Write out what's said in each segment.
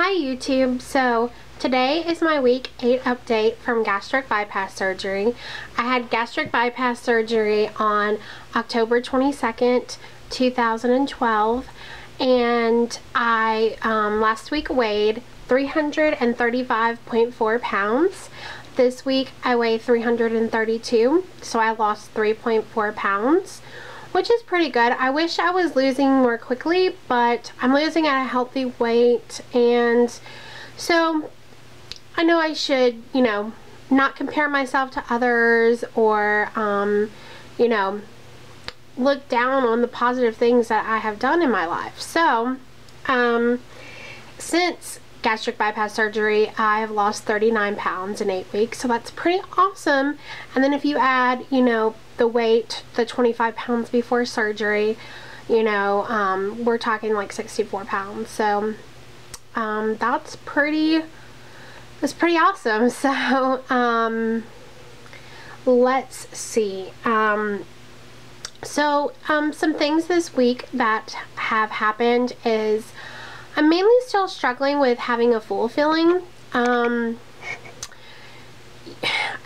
Hi YouTube. So today is my week 8 update from gastric bypass surgery. I had gastric bypass surgery on October 22nd, 2012, and I last week weighed 335.4 pounds. This week I weigh 332, so I lost 3.4 pounds. Which is pretty good. I wish I was losing more quickly, but I'm losing at a healthy weight, and so I know I should, not compare myself to others or, look down on the positive things that I have done in my life. So, since gastric bypass surgery, I have lost 39 pounds in 8 weeks, so that's pretty awesome. And then if you add, the weight, the 25 pounds before surgery, we're talking like 64 pounds. So that's pretty awesome. So let's see. Some things this week that have happened is I'm mainly still struggling with having a full feeling.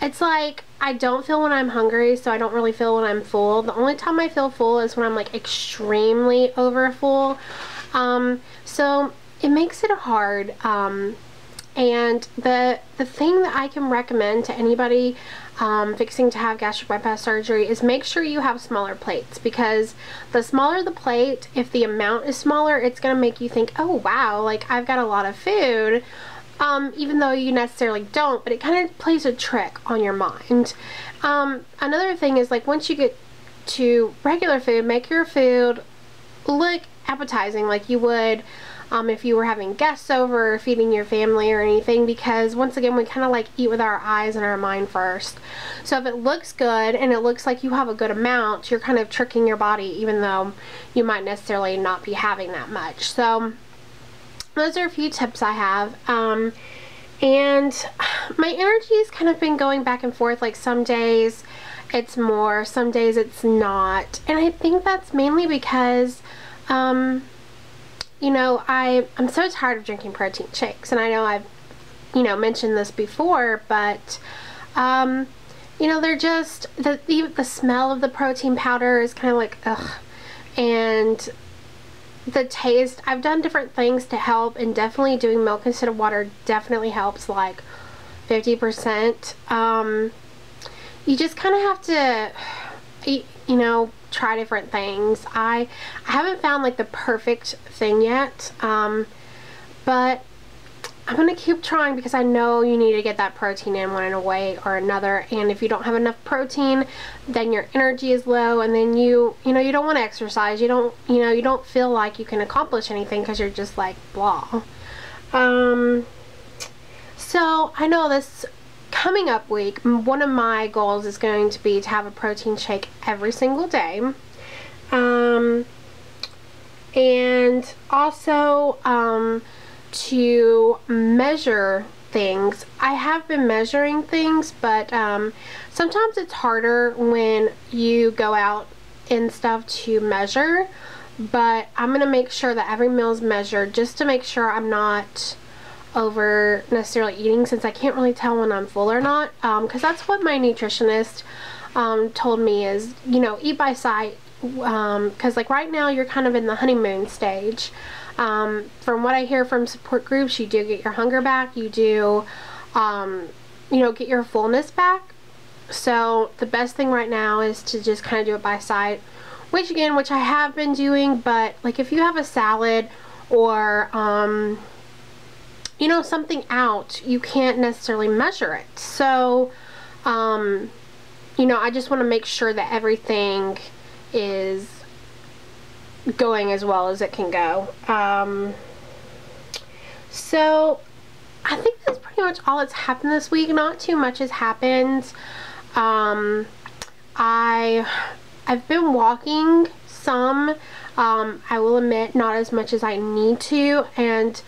It's like I don't feel when I'm hungry, so I don't really feel when I'm full. The only time I feel full is when I'm like extremely over full. So it makes it hard. And the thing that I can recommend to anybody fixing to have gastric bypass surgery is make sure you have smaller plates, because the smaller the plate, if the amount is smaller, it's gonna make you think, oh wow, like I've got a lot of food. Even though you necessarily don't, but it kind of plays a trick on your mind. Another thing is, like, once you get to regular food, make your food look appetizing like you would if you were having guests over or feeding your family or anything, because once again we kind of like eat with our eyes and our mind first. So if it looks good and it looks like you have a good amount, you're kind of tricking your body even though you might necessarily not be having that much. So those are a few tips I have. And my energy has kind of been going back and forth. Like some days it's more, some days it's not. And I think that's mainly because, I'm so tired of drinking protein shakes. And I know I've, mentioned this before, but, they're just, the smell of the protein powder is kind of like, ugh. And the taste, I've done different things to help, and definitely doing milk instead of water definitely helps, like 50%. You just kind of have to try different things. I haven't found like the perfect thing yet, but I'm gonna keep trying, because I know you need to get that protein in one way or another, and if you don't have enough protein, then your energy is low, and then you don't want to exercise. You don't feel like you can accomplish anything because you're just like blah. So I know this coming up week, one of my goals is going to be to have a protein shake every single day, and also to measure things. I have been measuring things, but sometimes it's harder when you go out and stuff to measure, but I'm gonna make sure that every meal is measured, just to make sure I'm not over necessarily eating, since I can't really tell when I'm full or not, because that's what my nutritionist told me is, eat by sight, because like right now you're kind of in the honeymoon stage. From what I hear from support groups, you do get your hunger back, you do, get your fullness back. So the best thing right now is to just kind of do it by sight, which I have been doing, but like if you have a salad or, something out, you can't necessarily measure it. So, I just want to make sure that everything is going as well as it can go. So I think that's pretty much all that's happened this week. Not too much has happened. I've been walking some, I will admit, not as much as I need to, and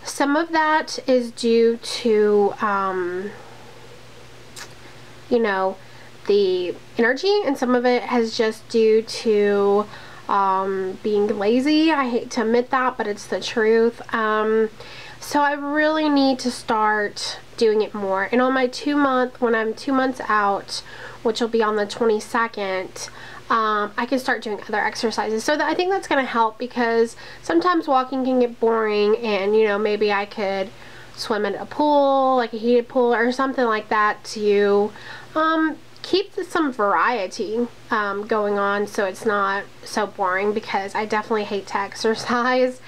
some of that is due to the energy, and some of it has just due to being lazy. I hate to admit that, but it's the truth. So I really need to start doing it more. And on my 2-month, when I'm 2 months out, which will be on the 22nd, I can start doing other exercises. So I think that's going to help, because sometimes walking can get boring, and you know, maybe I could swim in a pool, like a heated pool or something like that, to keep some variety going on, so it's not so boring, because I definitely hate to exercise.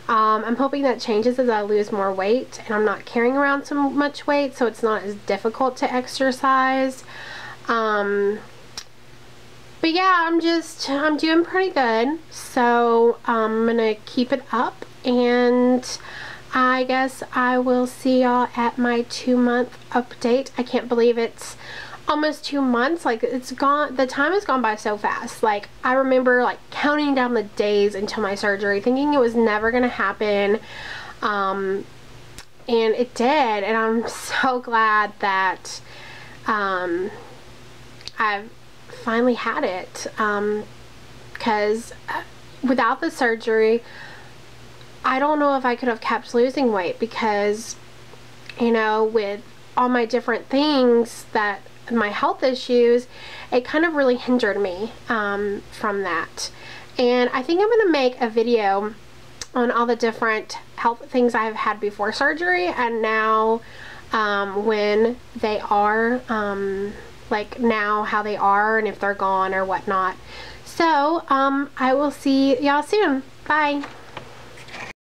I'm hoping that changes as I lose more weight and I'm not carrying around so much weight, so it's not as difficult to exercise. But yeah, I'm doing pretty good, so I'm gonna keep it up, and I guess I will see y'all at my 2-month update. I can't believe it's almost 2 months. Like, it's gone, the time has gone by so fast. Like, I remember like counting down the days until my surgery, thinking it was never gonna happen, and it did, and I'm so glad that I've finally had it, because without the surgery I don't know if I could have kept losing weight, because, you know, with all my different things, that my health issues, it kind of really hindered me from that. And I think I'm going to make a video on all the different health things I've had before surgery and now, when they are, like now how they are, and if they're gone or whatnot. So I will see y'all soon. Bye.